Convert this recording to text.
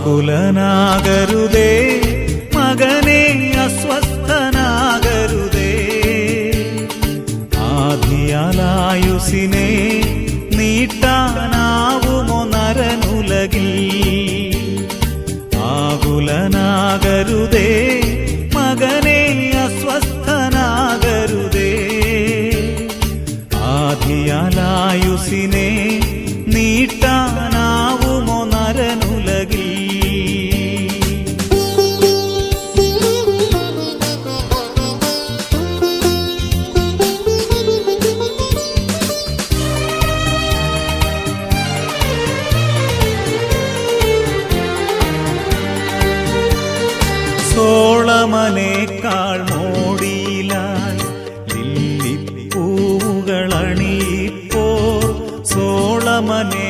ആകുലനാകരുതേ മകനെ, അസ്വസ്ഥനാകരുതേ. ആധിയാലായുസിനെ നീട്ടാനാവുമോ നരനുലകിൽ? ആകുലനാകരുതേ മകനെ, അസ്വസ്ഥനാകരുതേ. ആധിയാലായുസിനെ നീട്ടാനാവുമോ നരനുലകിൽ? സോളമനേക്കാൾ മോടിയിലായി ലില്ലിപ്പൂവുകളണിയിപ്പോ, സോളമനെ